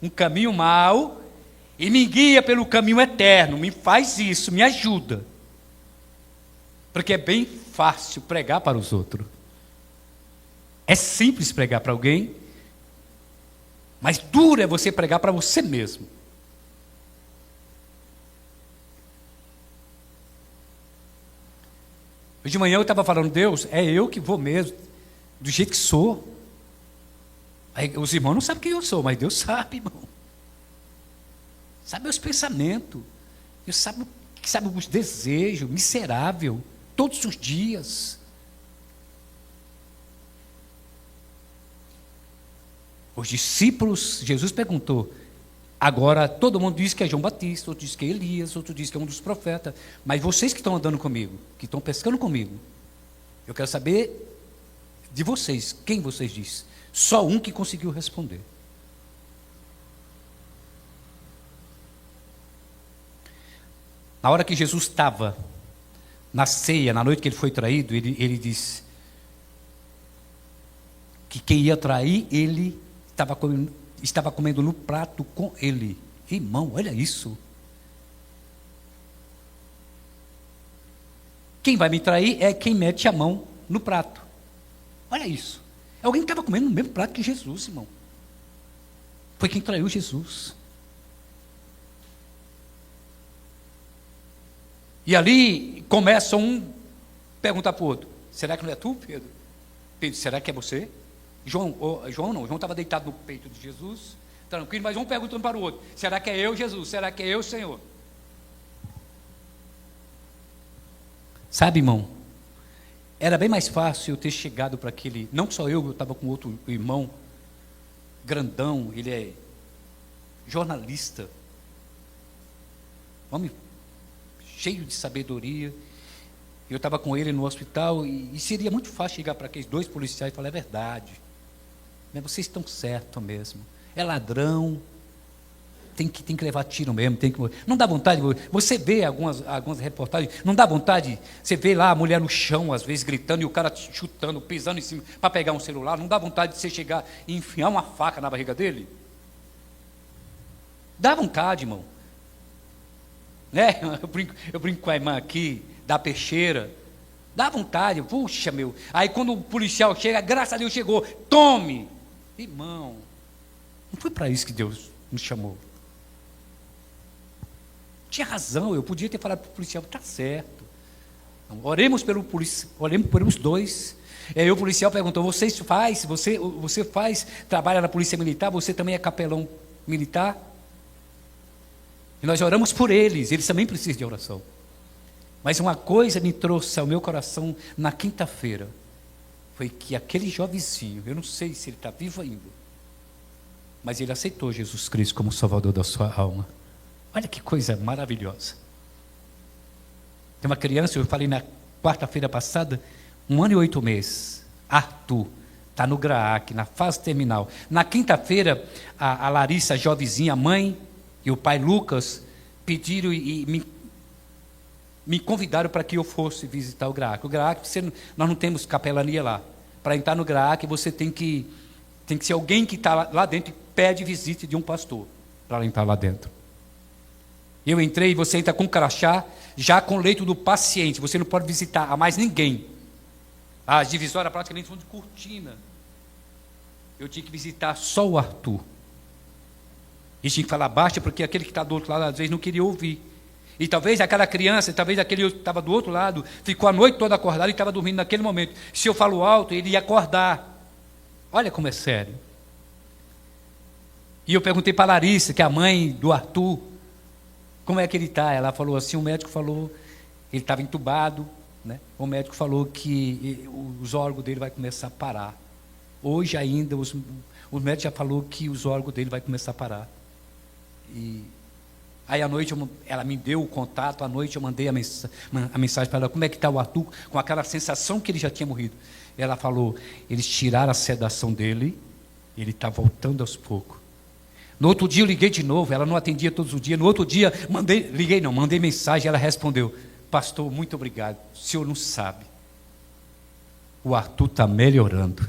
um caminho mau e me guia pelo caminho eterno. Me faz isso, me ajuda. Porque é bem fácil pregar para os outros. É simples pregar para alguém, mas duro é você pregar para você mesmo. Hoje de manhã eu estava falando, Deus, é eu que vou mesmo, do jeito que sou. Aí, os irmãos não sabem quem eu sou, mas Deus sabe, irmão. Sabe meus pensamentos, Deus sabe os desejos, miserável, todos os dias. Os discípulos, Jesus perguntou, agora todo mundo diz que é João Batista, outro diz que é Elias, outro diz que é um dos profetas, mas vocês que estão andando comigo, que estão pescando comigo, eu quero saber de vocês, quem vocês dizem? Só um que conseguiu responder. Na hora que Jesus estava na ceia, na noite que ele foi traído, ele disse que quem ia trair, ele estava comendo no prato com ele. Irmão, olha isso. Quem vai me trair é quem mete a mão no prato. Olha isso. É alguém que estava comendo no mesmo prato que Jesus, irmão. Foi quem traiu Jesus. E ali começa um perguntar para o outro, será que não é tu, Pedro? Pedro, será que é você? João estava deitado no peito de Jesus, tranquilo, mas um perguntando para o outro, será que é eu, Jesus? Será que é eu, Senhor? Sabe, irmão, era bem mais fácil eu ter chegado para aquele, não só eu estava com outro irmão, grandão, ele é jornalista, homem cheio de sabedoria, eu estava com ele no hospital, e seria muito fácil chegar para aqueles dois policiais e falar, é verdade, mas vocês estão certos mesmo, é ladrão, tem que levar tiro mesmo, não dá vontade, você vê algumas reportagens, não dá vontade, você vê lá a mulher no chão, às vezes gritando, e o cara chutando, pisando em cima, para pegar um celular, não dá vontade de você chegar e enfiar uma faca na barriga dele? Dá vontade, irmão, né? Eu brinco com a irmã aqui, da peixeira, dá vontade, puxa meu, aí quando o policial chega, graças a Deus chegou, tome, irmão, não foi para isso que Deus nos chamou. Tinha razão, eu podia ter falado para o policial, está certo, oremos pelos dois. Aí o policial perguntou, você trabalha na polícia militar, você também é capelão militar? E nós oramos por eles também precisam de oração. Mas uma coisa me trouxe ao meu coração na quinta-feira, foi que aquele jovenzinho, eu não sei se ele está vivo ainda, mas ele aceitou Jesus Cristo como Salvador da sua alma. Olha que coisa maravilhosa. Tem uma criança, eu falei na quarta-feira passada, 1 ano e 8 meses, Arthur, está no GRAAC, na fase terminal. Na quinta-feira, a Larissa, a jovenzinha, a mãe e o pai Lucas pediram e me convidaram para que eu fosse visitar o GRAAC. O GRAAC, nós não temos capelania lá. Para entrar no GRAAC, você tem que ser alguém que está lá dentro pede visita de um pastor para entrar lá dentro. Eu entrei e você entra com crachá, já com leito do paciente. Você não pode visitar a mais ninguém. As divisórias praticamente são de cortina. Eu tinha que visitar só o Arthur. E tinha que falar baixo, porque aquele que está do outro lado, às vezes, não queria ouvir. E talvez aquela criança, talvez aquele que estava do outro lado, ficou a noite toda acordado e estava dormindo naquele momento. Se eu falo alto, ele ia acordar. Olha como é sério. E eu perguntei para a Larissa, que é a mãe do Arthur, como é que ele está? Ela falou assim, o médico falou, ele estava entubado, né? O médico falou que os órgãos dele vai começar a parar. Hoje ainda, o médico já falou que os órgãos dele vai começar a parar. E aí à noite ela me deu o contato, à noite eu mandei a mensagem para ela, como é que está o Arthur, com aquela sensação que ele já tinha morrido. Ela falou, eles tiraram a sedação dele, ele está voltando aos poucos. No outro dia eu liguei de novo, ela não atendia todos os dias. No outro dia, mandei mensagem, ela respondeu, pastor, muito obrigado, o senhor não sabe, o Arthur está melhorando.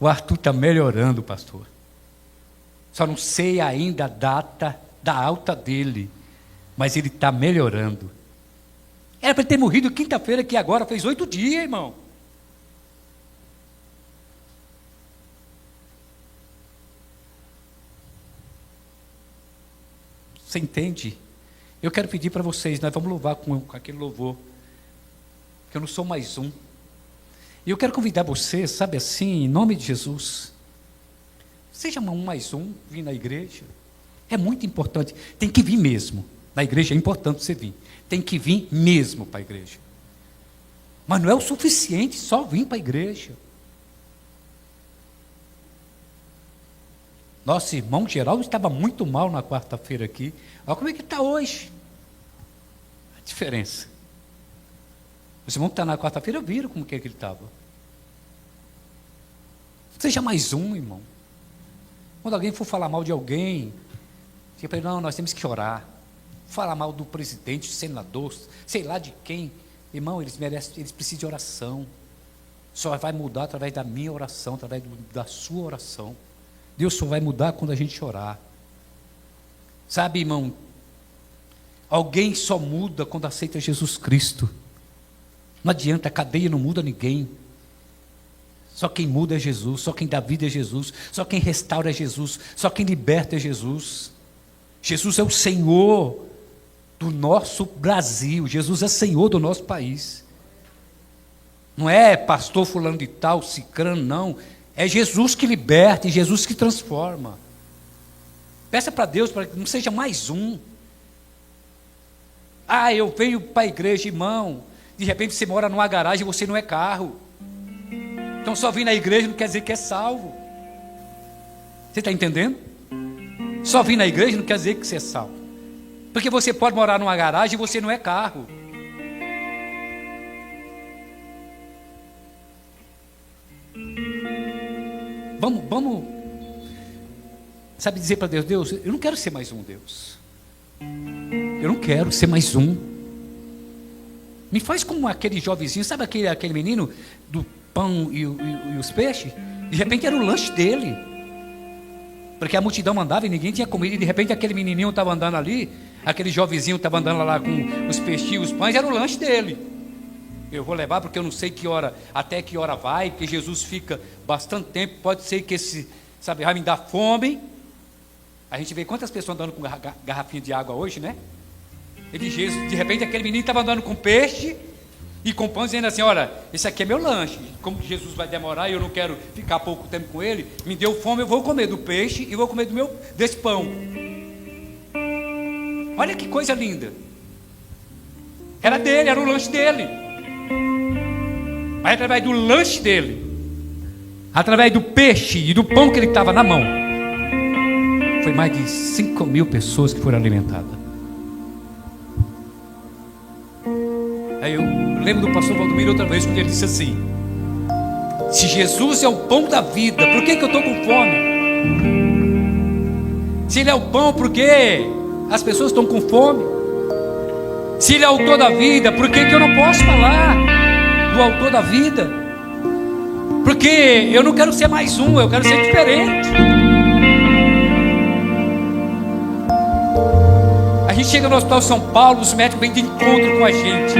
O Arthur está melhorando, pastor. Só não sei ainda a data da alta dele, mas ele está melhorando. Era para ele ter morrido quinta-feira, que agora fez 8 dias, irmão. Você entende? Eu quero pedir para vocês, nós vamos louvar com aquele louvor, que eu não sou mais um. E eu quero convidar você, sabe assim, em nome de Jesus, seja um mais um, vir na igreja. É muito importante, tem que vir mesmo. Na igreja é importante você vir. Tem que vir mesmo para a igreja. Mas não é o suficiente só vir para a igreja. Nosso irmão Geraldo estava muito mal na quarta-feira aqui. Olha como é que está hoje. A diferença. Os irmãos que estão na quarta-feira viram como que ele estava. Seja mais um, irmão. Quando alguém for falar mal de alguém, diga para ele, não, nós temos que orar. Falar mal do presidente, do senador, sei lá de quem. Irmão, eles precisam de oração. Só vai mudar através da minha oração, através da sua oração. Deus só vai mudar quando a gente orar. Sabe, irmão, alguém só muda quando aceita Jesus Cristo. Não adianta, a cadeia não muda ninguém. Só quem muda é Jesus, só quem dá vida é Jesus, só quem restaura é Jesus, só quem liberta é Jesus. Jesus é o Senhor do nosso Brasil, Jesus é Senhor do nosso país. Não é pastor fulano de tal, cicrano, não. É Jesus que liberta e Jesus que transforma. Peça para Deus para que não seja mais um. Ah, eu venho para a igreja, irmão. De repente você mora numa garagem e você não é carro. Então só vir na igreja não quer dizer que é salvo. Você está entendendo? Só vir na igreja não quer dizer que você é salvo. Porque você pode morar numa garagem e você não é carro. Vamos, sabe, dizer para Deus, Deus, eu não quero ser mais um, Deus. Eu não quero ser mais um. Me faz como aquele jovenzinho, sabe aquele menino do pão e os peixes? De repente era o lanche dele. Porque a multidão mandava e ninguém tinha comida. E de repente aquele menininho estava andando ali, aquele jovenzinho estava andando lá com os peixinhos, os pães, era o lanche dele. Eu vou levar porque eu não sei que hora, até que hora vai, porque Jesus fica bastante tempo, pode ser que vai me dar fome. A gente vê quantas pessoas andando com garrafinha de água hoje, né? De repente aquele menino estava andando com peixe e com pão, dizendo assim, olha, esse aqui é meu lanche, como Jesus vai demorar e eu não quero ficar pouco tempo com ele, me deu fome, eu vou comer do peixe e vou comer desse pão. Olha que coisa linda. Era dele, era o lanche dele. Mas através do lanche dele, através do peixe e do pão que ele estava na mão, foi mais de 5.000 pessoas que foram alimentadas. Aí eu lembro do pastor Valdomiro outra vez, quando ele disse assim, se Jesus é o pão da vida, por que eu estou com fome? Se ele é o pão, por que as pessoas estão com fome? Se ele é o autor da vida, por que eu não posso falar do autor da vida? Porque eu não quero ser mais um, eu quero ser diferente. A gente chega no Hospital São Paulo, os médicos vêm de encontro com a gente.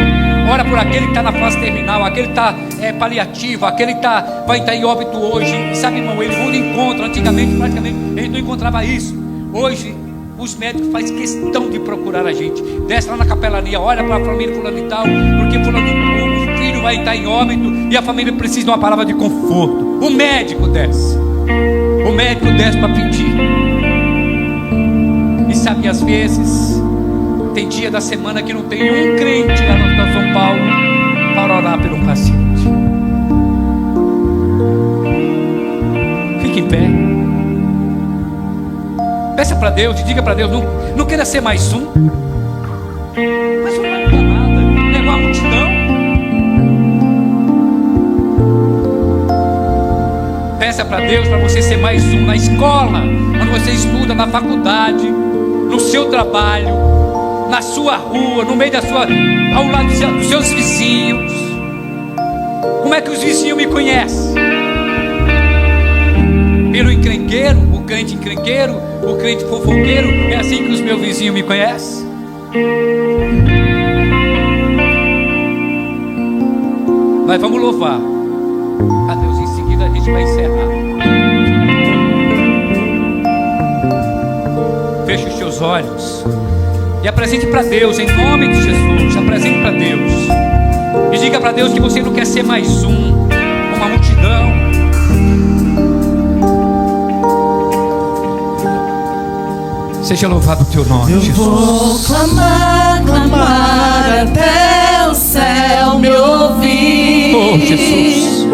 Ora por aquele que está na fase terminal, aquele que está paliativo, aquele que vai estar em óbito hoje. E sabe, irmão, eles vão de encontro. Antigamente, praticamente, eles não encontravam isso. Hoje, os médicos fazem questão de procurar a gente. Desce lá na capelania, olha para a família fulano e tal, porque fulano, o filho vai estar em óbito e a família precisa de uma palavra de conforto. O médico desce. O médico desce para pedir. E sabe, às vezes tem dia da semana que não tem um crente lá no Hospital São Paulo para orar por um paciente. Fique em pé. Peça para Deus e diga para Deus: não queira ser mais um. Mas não vai mudar nada. Não é igual a multidão. Peça para Deus para você ser mais um na escola, quando você estuda, na faculdade, no seu trabalho, na sua rua, no meio ao lado dos seus vizinhos. Como é que os vizinhos me conhecem? Pelo encrenqueiro, o crente encrenqueiro, o crente fofoqueiro. É assim que os meus vizinhos me conhecem. Mas vamos louvar a Deus. Em seguida a gente vai encerrar. Feche os seus olhos e apresente para Deus, em nome de Jesus. Apresente para Deus e diga para Deus que você não quer ser mais uma multidão. Seja louvado o teu nome, eu Jesus. Eu vou clamar, clamar até o céu me ouvir. Oh, Jesus.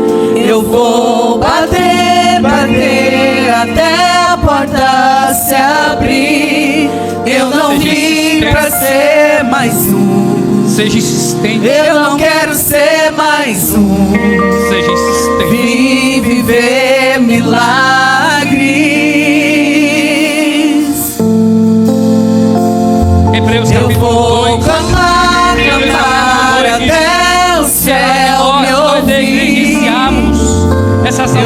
Eu vou bater, bater até a porta se abrir. Eu não vim pra ser mais um. Seja insistente. Eu não quero ser mais um. Seja insistente. Vim viver milagres. Eu vou clamar, clamar até o céu me ouvir.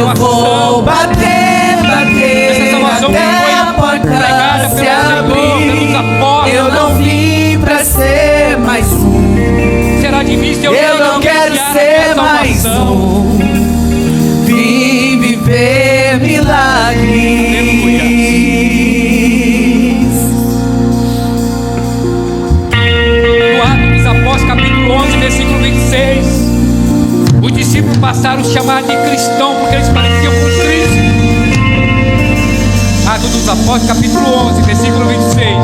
Eu vou bater, bater até a porta se abrir. Eu não vim pra ser mais um. Eu não quero ser mais um. Vim viver milagres. Capítulo 11, versículo 26. Os discípulos passaram a chamar de cristão porque eles pareciam com Cristo. Atos dos Apóstolos, capítulo 11, versículo 26.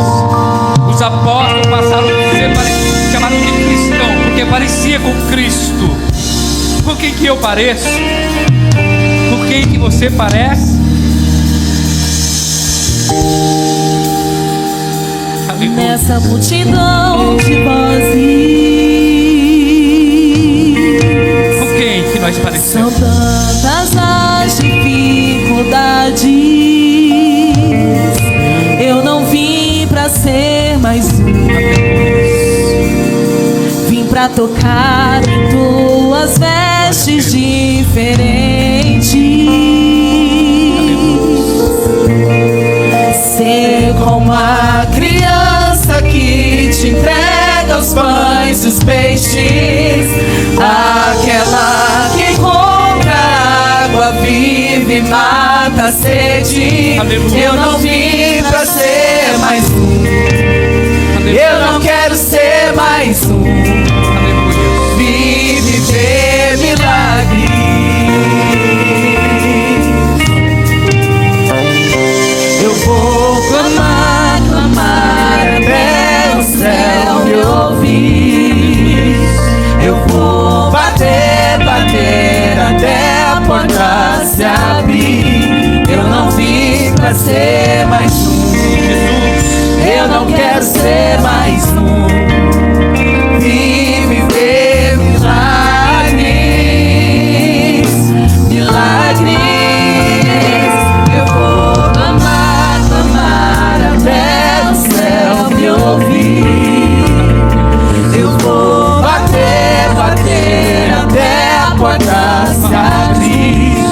Os apóstolos passaram a ser chamados de cristão porque parecia com Cristo. Com quem que eu pareço? Com quem que você parece? Nessa multidão de vozes, com quem que nós parecemos? são tantas as dificuldades. Eu não vim pra ser mais um. Vim pra tocar em tuas vestes diferentes. Ser como a criança que te entrega os pães e os peixes, aquela que encontra água viva e mata a sede. Aleluia. Eu não vim pra ser mais um. Aleluia. Eu não quero ser mais um. Aleluia. Vim viver milagres. Eu vou clamar, clamar até o céu me ouvir. Eu vou bater, bater até a porta se abrir. Eu não vim pra ser mais um. Eu não quero ser mais um. Vim viver milagres, milagres. Eu vou clamar, clamar até o céu me ouvir. Eu vou bater, bater até a porta se abrir.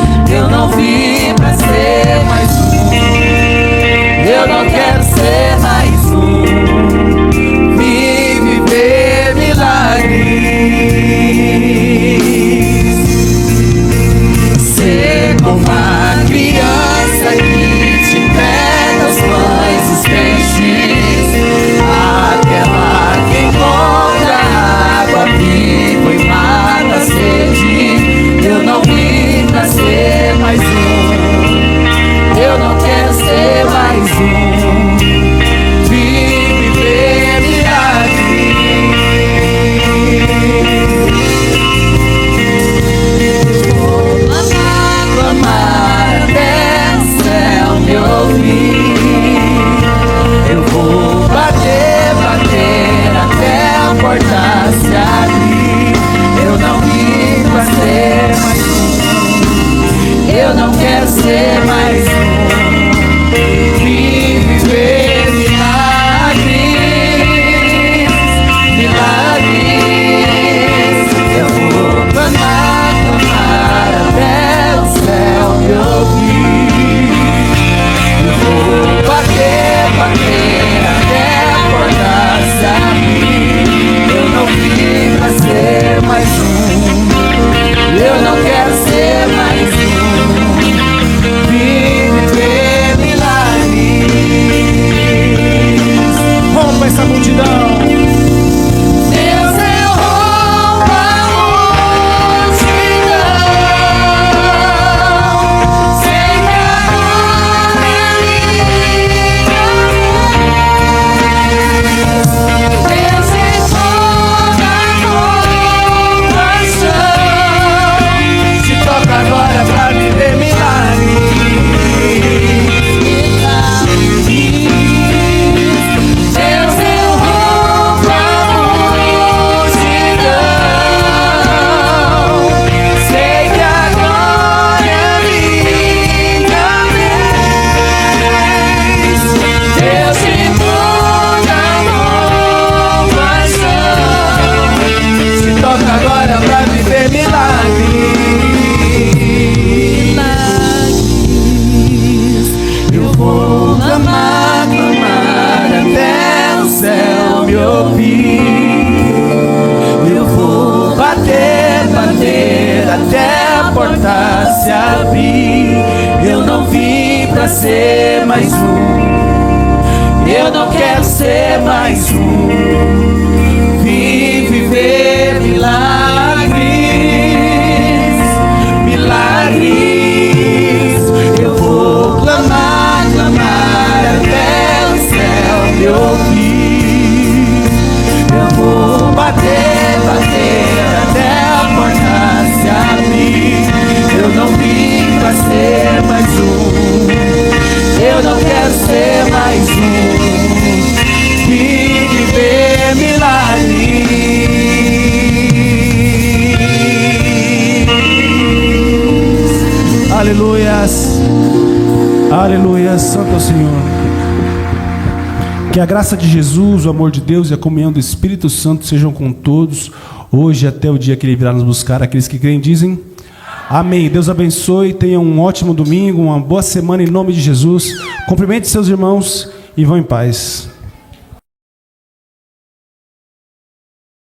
se abrir. Eu não vim pra ser mais um, eu não quero ser mais um. Vim viver milagres, milagres. Eu vou clamar, clamar até o céu me ouvir. Eu vou bater, bater até a porta se abrir. Eu não vim pra ser mais um, eu não quero ser mais um. Vim viver milagres. Aleluias, aleluias, santo Senhor. Que a graça de Jesus, o amor de Deus e a comunhão do Espírito Santo sejam com todos, hoje até o dia que Ele virá nos buscar. Aqueles que creem dizem amém. Deus abençoe, tenham um ótimo domingo, uma boa semana em nome de Jesus. Cumprimente seus irmãos e vão em paz.